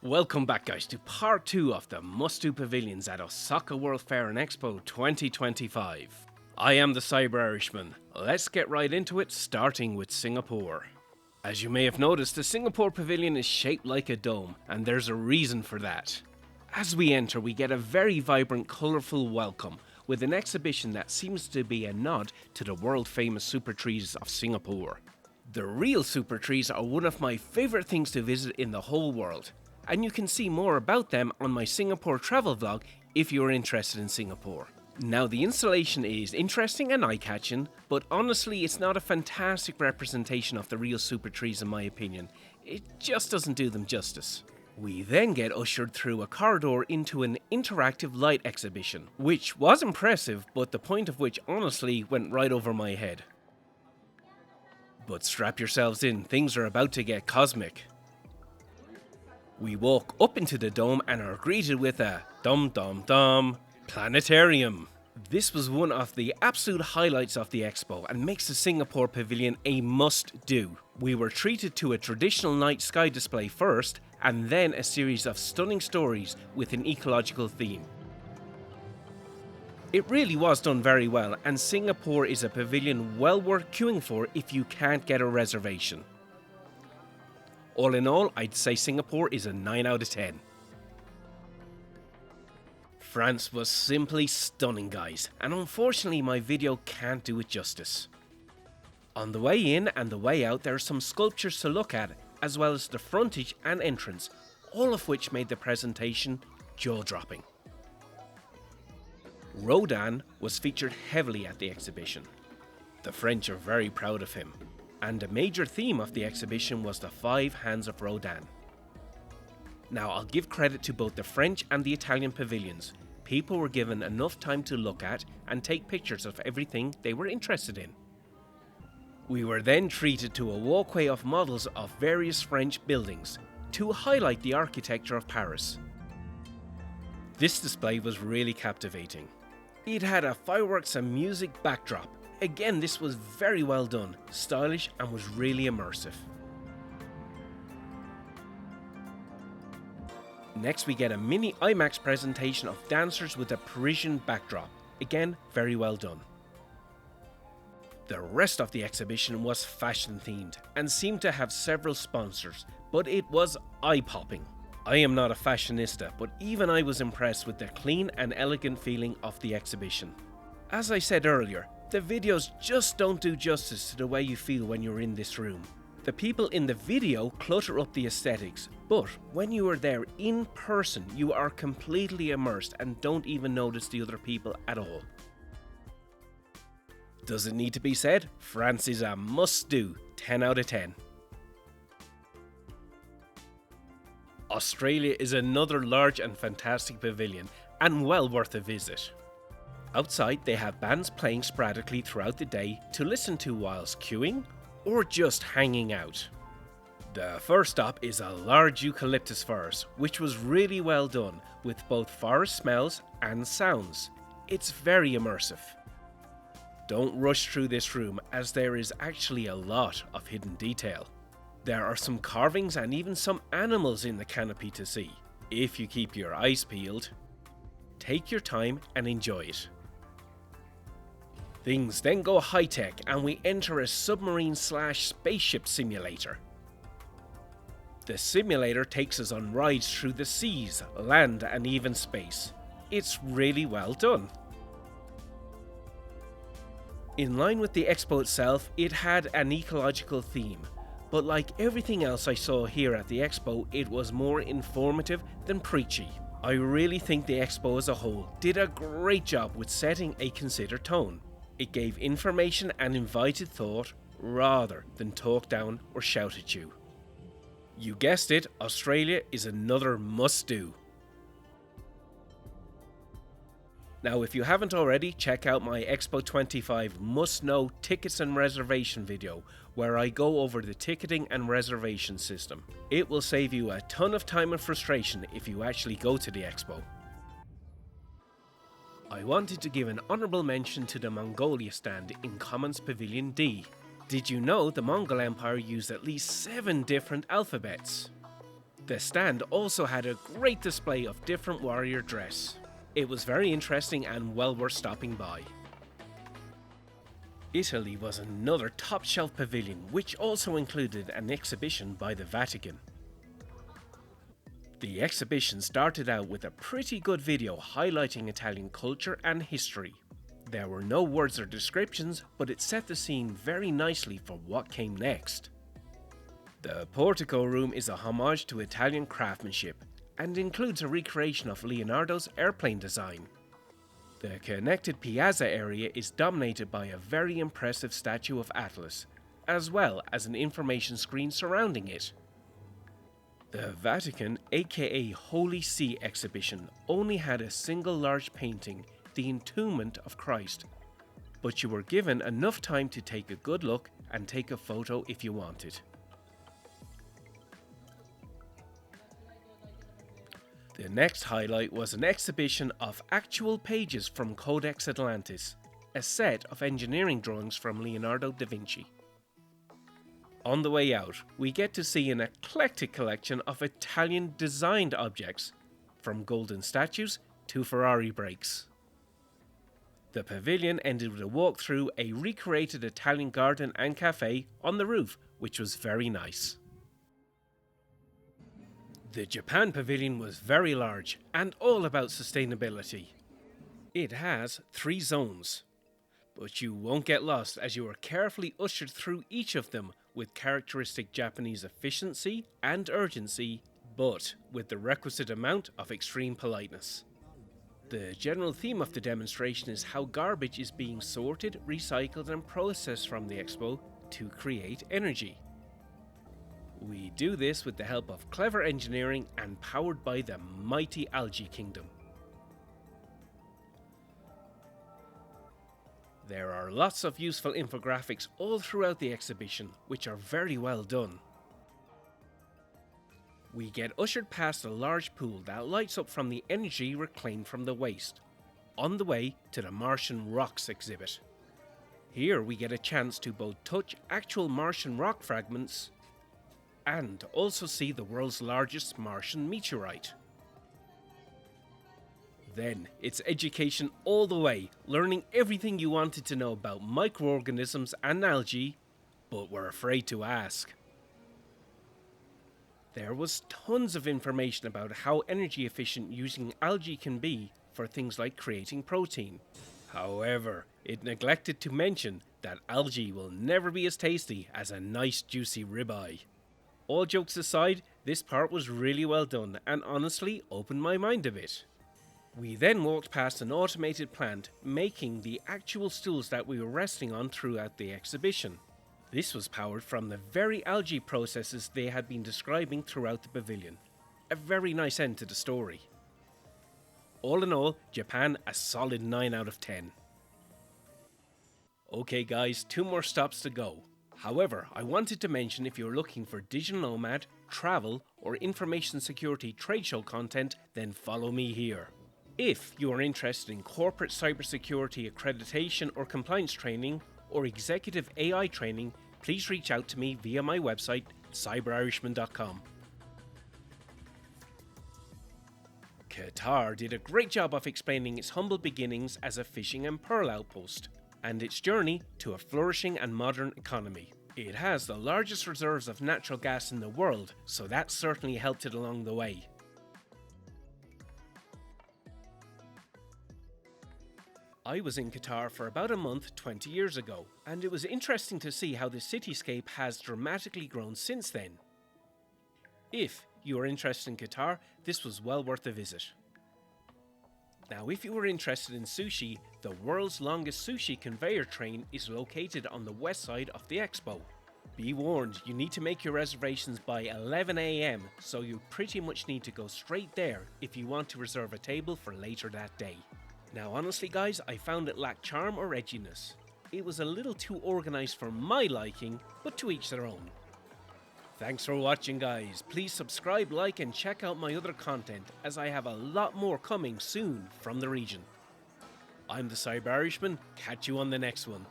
Welcome back guys to part 2 of the must-do pavilions at Osaka World Fair and Expo 2025. I am the CyberIrishman. Let's get right into it, starting with Singapore. As you may have noticed, the Singapore pavilion is shaped like a dome, and there's a reason for that. As we enter, we get a very vibrant, colourful welcome, with an exhibition that seems to be a nod to the world-famous super trees of Singapore. The real super trees are one of my favourite things to visit in the whole world, and you can see more about them on my Singapore travel vlog if you're interested in Singapore. Now, the installation is interesting and eye-catching, but honestly it's not a fantastic representation of the real super trees in my opinion. It just doesn't do them justice. We then get ushered through a corridor into an interactive light exhibition, which was impressive, but the point of which honestly went right over my head. But strap yourselves in, things are about to get cosmic. We walk up into the dome and are greeted with a dum planetarium. This was one of the absolute highlights of the expo and makes the Singapore pavilion a must-do. We were treated to a traditional night sky display first, and then a series of stunning stories with an ecological theme. It really was done very well, and Singapore is a pavilion well worth queuing for if you can't get a reservation. All in all, I'd say Singapore is a 9 out of 10. France was simply stunning guys, and unfortunately my video can't do it justice. On the way in and the way out there are some sculptures to look at, as well as the frontage and entrance, all of which made the presentation jaw-dropping. Rodin was featured heavily at the exhibition. The French are very proud of him, and a major theme of the exhibition was the 5 hands of Rodin. Now, I'll give credit to both the French and the Italian pavilions. People were given enough time to look at and take pictures of everything they were interested in. We were then treated to a walkway of models of various French buildings to highlight the architecture of Paris. This display was really captivating. It had a fireworks and music backdrop. Again, this was very well done, stylish, and was really immersive. Next, we get a mini IMAX presentation of dancers with a Parisian backdrop. Again, very well done. The rest of the exhibition was fashion themed and seemed to have several sponsors, but it was eye-popping. I am not a fashionista, but even I was impressed with the clean and elegant feeling of the exhibition. As I said earlier, the videos just don't do justice to the way you feel when you're in this room. The people in the video clutter up the aesthetics, but when you are there in person, you are completely immersed and don't even notice the other people at all. Does it need to be said? France is a must-do, 10 out of 10. Australia is another large and fantastic pavilion, and well worth a visit. Outside, they have bands playing sporadically throughout the day to listen to whilst queuing or just hanging out. The first stop is a large eucalyptus forest, which was really well done with both forest smells and sounds. It's very immersive. Don't rush through this room, as there is actually a lot of hidden detail. There are some carvings and even some animals in the canopy to see, if you keep your eyes peeled. Take your time and enjoy it. Things then go high-tech and we enter a submarine/spaceship simulator. The simulator takes us on rides through the seas, land and even space. It's really well done. In line with the expo itself, it had an ecological theme, but like everything else I saw here at the expo, it was more informative than preachy. I really think the expo as a whole did a great job with setting a considered tone. It gave information and invited thought rather than talk down or shout at you. You guessed it, Australia is another must-do. Now, if you haven't already, check out my Expo 25 must-know tickets and reservation video, where I go over the ticketing and reservation system. It will save you a ton of time and frustration if you actually go to the expo. I wanted to give an honourable mention to the Mongolia stand in Commons Pavilion D. Did you know the Mongol Empire used at least 7 different alphabets? The stand also had a great display of different warrior dress. It was very interesting and well worth stopping by. Italy was another top-shelf pavilion which also included an exhibition by the Vatican. The exhibition started out with a pretty good video highlighting Italian culture and history. There were no words or descriptions, but it set the scene very nicely for what came next. The Portico room is a homage to Italian craftsmanship and includes a recreation of Leonardo's airplane design. The connected piazza area is dominated by a very impressive statue of Atlas, as well as an information screen surrounding it. The Vatican, aka Holy See exhibition, only had a single large painting, the Entombment of Christ, but you were given enough time to take a good look and take a photo if you wanted. The next highlight was an exhibition of actual pages from Codex Atlantis, a set of engineering drawings from Leonardo da Vinci. On the way out, we get to see an eclectic collection of Italian designed objects, from golden statues to Ferrari brakes. The pavilion ended with a walk through a recreated Italian garden and cafe on the roof, which was very nice. The Japan pavilion was very large and all about sustainability. It has 3 zones, but you won't get lost as you are carefully ushered through each of them with characteristic Japanese efficiency and urgency, but with the requisite amount of extreme politeness. The general theme of the demonstration is how garbage is being sorted, recycled and processed from the Expo to create energy. We do this with the help of clever engineering and powered by the mighty algae kingdom. There are lots of useful infographics all throughout the exhibition, which are very well done. We get ushered past a large pool that lights up from the energy reclaimed from the waste, on the way to the Martian Rocks exhibit. Here we get a chance to both touch actual Martian rock fragments and also see the world's largest Martian meteorite. Then it's education all the way, learning everything you wanted to know about microorganisms and algae, but were afraid to ask. There was tons of information about how energy efficient using algae can be for things like creating protein. However, it neglected to mention that algae will never be as tasty as a nice juicy ribeye. All jokes aside, this part was really well done and honestly opened my mind a bit. We then walked past an automated plant making the actual stools that we were resting on throughout the exhibition. This was powered from the very algae processes they had been describing throughout the pavilion. A very nice end to the story. All in all, Japan a solid 9 out of 10. Okay guys, 2 more stops to go. However, I wanted to mention if you're looking for digital nomad, travel, or information security trade show content, then follow me here. If you are interested in corporate cybersecurity accreditation or compliance training, or executive AI training, please reach out to me via my website, CyberIrishman.com. Qatar did a great job of explaining its humble beginnings as a fishing and pearl outpost, and its journey to a flourishing and modern economy. It has the largest reserves of natural gas in the world, so that certainly helped it along the way. I was in Qatar for about a month 20 years ago, and it was interesting to see how the cityscape has dramatically grown since then. If you are interested in Qatar, this was well worth a visit. Now, if you were interested in sushi, the world's longest sushi conveyor train is located on the west side of the Expo. Be warned, you need to make your reservations by 11 AM, so you pretty much need to go straight there if you want to reserve a table for later that day. Now honestly guys, I found it lacked charm or edginess. It was a little too organised for my liking, but to each their own. Thanks for watching guys, please subscribe, like and check out my other content as I have a lot more coming soon from the region. I'm the CyberIrishman, catch you on the next one.